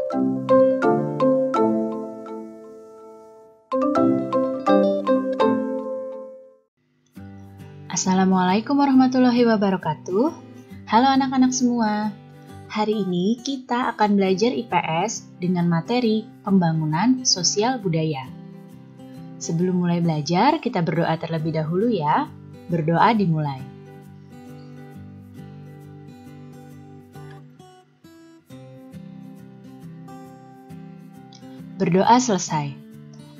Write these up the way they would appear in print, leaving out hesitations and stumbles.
Assalamualaikum warahmatullahi wabarakatuh. Halo anak-anak semua. Hari ini kita akan belajar IPS dengan materi pembangunan sosial budaya. Sebelum mulai belajar, kita berdoa terlebih dahulu ya. Berdoa dimulai. Berdoa selesai.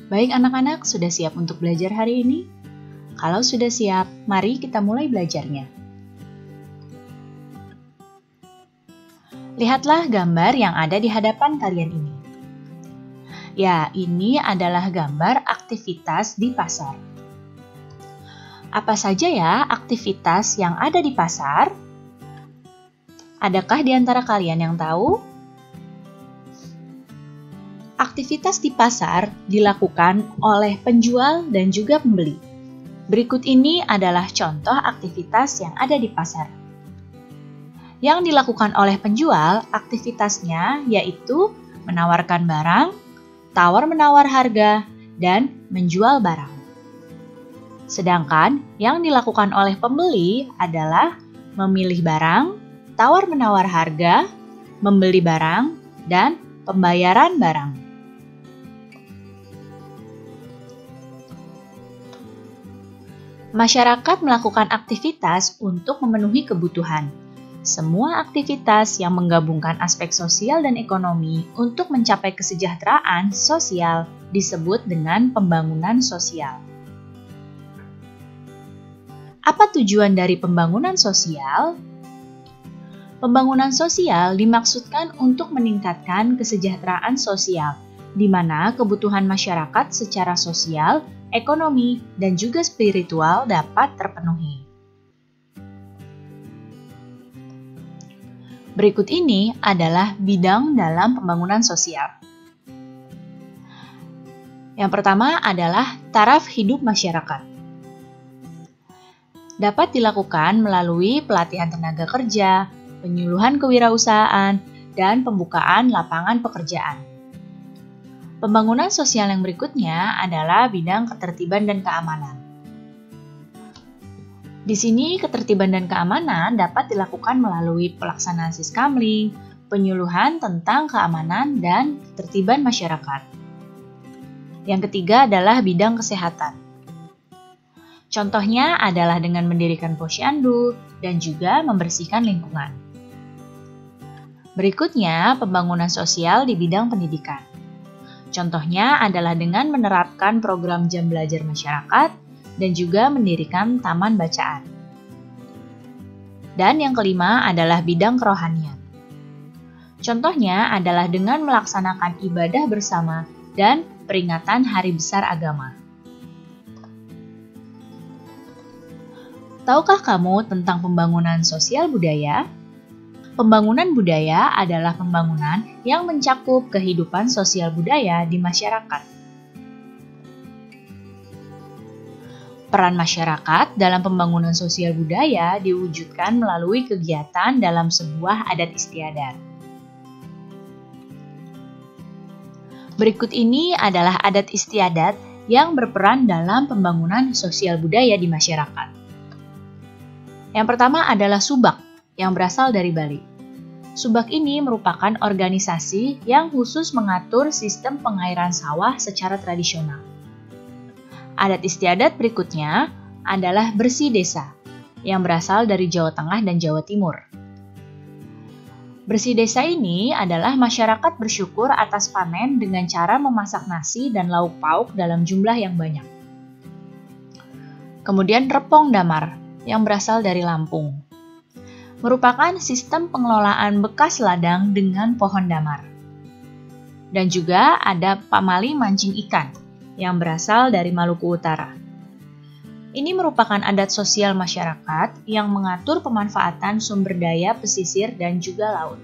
Baik anak-anak, sudah siap untuk belajar hari ini? Kalau sudah siap, mari kita mulai belajarnya. Lihatlah gambar yang ada di hadapan kalian ini. Ya, ini adalah gambar aktivitas di pasar. Apa saja ya aktivitas yang ada di pasar? Adakah di antara kalian yang tahu? Aktivitas di pasar dilakukan oleh penjual dan juga pembeli. Berikut ini adalah contoh aktivitas yang ada di pasar. Yang dilakukan oleh penjual, aktivitasnya yaitu menawarkan barang, tawar-menawar harga, dan menjual barang. Sedangkan yang dilakukan oleh pembeli adalah memilih barang, tawar-menawar harga, membeli barang, dan pembayaran barang. Masyarakat melakukan aktivitas untuk memenuhi kebutuhan. Semua aktivitas yang menggabungkan aspek sosial dan ekonomi untuk mencapai kesejahteraan sosial disebut dengan pembangunan sosial. Apa tujuan dari pembangunan sosial? Pembangunan sosial dimaksudkan untuk meningkatkan kesejahteraan sosial, di mana kebutuhan masyarakat secara sosial, ekonomi, dan juga spiritual dapat terpenuhi. Berikut ini adalah bidang dalam pembangunan sosial. Yang pertama adalah taraf hidup masyarakat. Dapat dilakukan melalui pelatihan tenaga kerja, penyuluhan kewirausahaan, dan pembukaan lapangan pekerjaan. Pembangunan sosial yang berikutnya adalah bidang ketertiban dan keamanan. Di sini ketertiban dan keamanan dapat dilakukan melalui pelaksanaan siskamling, penyuluhan tentang keamanan dan ketertiban masyarakat. Yang ketiga adalah bidang kesehatan. Contohnya adalah dengan mendirikan posyandu dan juga membersihkan lingkungan. Berikutnya, pembangunan sosial di bidang pendidikan. Contohnya adalah dengan menerapkan program jam belajar masyarakat dan juga mendirikan taman bacaan. Dan yang kelima adalah bidang kerohanian. Contohnya adalah dengan melaksanakan ibadah bersama dan peringatan hari besar agama. Tahukah kamu tentang pembangunan sosial budaya? Pembangunan budaya adalah pembangunan yang mencakup kehidupan sosial budaya di masyarakat. Peran masyarakat dalam pembangunan sosial budaya diwujudkan melalui kegiatan dalam sebuah adat istiadat. Berikut ini adalah adat istiadat yang berperan dalam pembangunan sosial budaya di masyarakat. Yang pertama adalah subak, yang berasal dari Bali. Subak ini merupakan organisasi yang khusus mengatur sistem pengairan sawah secara tradisional. Adat istiadat berikutnya adalah bersih desa, yang berasal dari Jawa Tengah dan Jawa Timur. Bersih desa ini adalah masyarakat bersyukur atas panen dengan cara memasak nasi dan lauk pauk dalam jumlah yang banyak. Kemudian repong damar, yang berasal dari Lampung. Merupakan sistem pengelolaan bekas ladang dengan pohon damar. Dan juga ada pamali mancing ikan yang berasal dari Maluku Utara. Ini merupakan adat sosial masyarakat yang mengatur pemanfaatan sumber daya pesisir dan juga laut.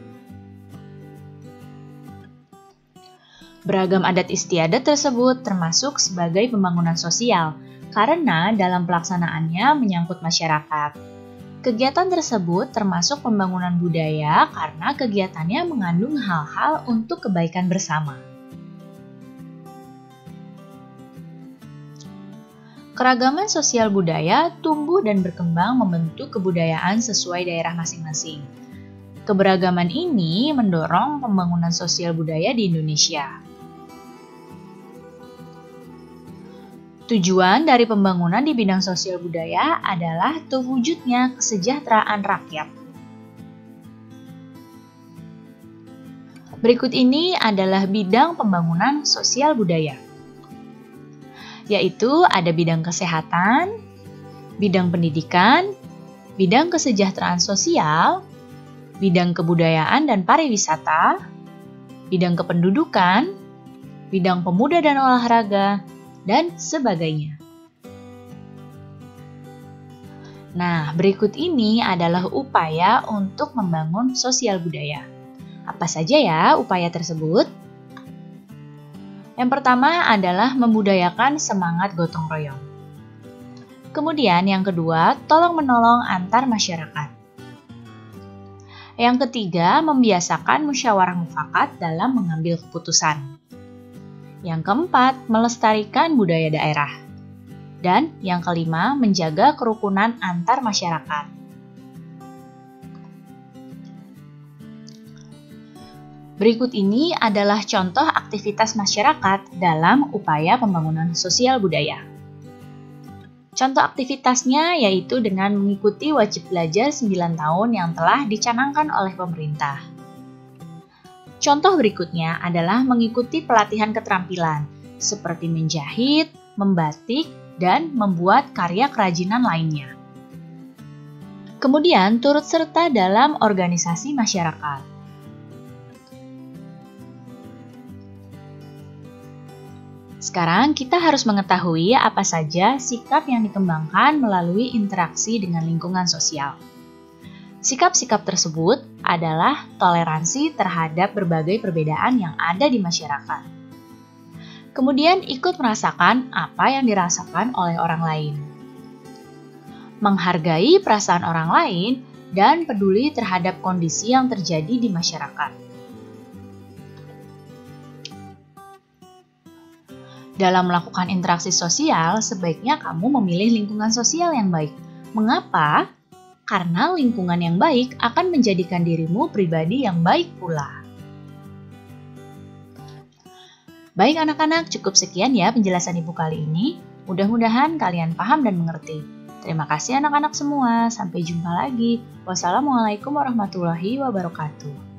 Beragam adat istiadat tersebut termasuk sebagai pembangunan sosial karena dalam pelaksanaannya menyangkut masyarakat. Kegiatan tersebut termasuk pembangunan budaya karena kegiatannya mengandung hal-hal untuk kebaikan bersama. Keragaman sosial budaya tumbuh dan berkembang membentuk kebudayaan sesuai daerah masing-masing. Keberagaman ini mendorong pembangunan sosial budaya di Indonesia. Tujuan dari pembangunan di bidang sosial budaya adalah terwujudnya kesejahteraan rakyat. Berikut ini adalah bidang pembangunan sosial budaya, yaitu ada bidang kesehatan, bidang pendidikan, bidang kesejahteraan sosial, bidang kebudayaan dan pariwisata, bidang kependudukan, bidang pemuda dan olahraga, dan sebagainya. Nah, berikut ini adalah upaya untuk membangun sosial budaya. Apa saja ya upaya tersebut? Yang pertama adalah membudayakan semangat gotong royong. Kemudian yang kedua, tolong-menolong antar masyarakat. Yang ketiga, membiasakan musyawarah mufakat dalam mengambil keputusan. Yang keempat, melestarikan budaya daerah. Dan yang kelima, menjaga kerukunan antar masyarakat. Berikut ini adalah contoh aktivitas masyarakat dalam upaya pembangunan sosial budaya. Contoh aktivitasnya yaitu dengan mengikuti wajib belajar 9 tahun yang telah dicanangkan oleh pemerintah. Contoh berikutnya adalah mengikuti pelatihan keterampilan seperti menjahit, membatik, dan membuat karya kerajinan lainnya. Kemudian turut serta dalam organisasi masyarakat. Sekarang kita harus mengetahui apa saja sikap yang dikembangkan melalui interaksi dengan lingkungan sosial. Sikap-sikap tersebut adalah toleransi terhadap berbagai perbedaan yang ada di masyarakat. Kemudian ikut merasakan apa yang dirasakan oleh orang lain. Menghargai perasaan orang lain dan peduli terhadap kondisi yang terjadi di masyarakat. Dalam melakukan interaksi sosial, sebaiknya kamu memilih lingkungan sosial yang baik. Mengapa? Karena lingkungan yang baik akan menjadikan dirimu pribadi yang baik pula. Baik anak-anak, cukup sekian ya penjelasan Ibu kali ini. Mudah-mudahan kalian paham dan mengerti. Terima kasih anak-anak semua. Sampai jumpa lagi. Wassalamualaikum warahmatullahi wabarakatuh.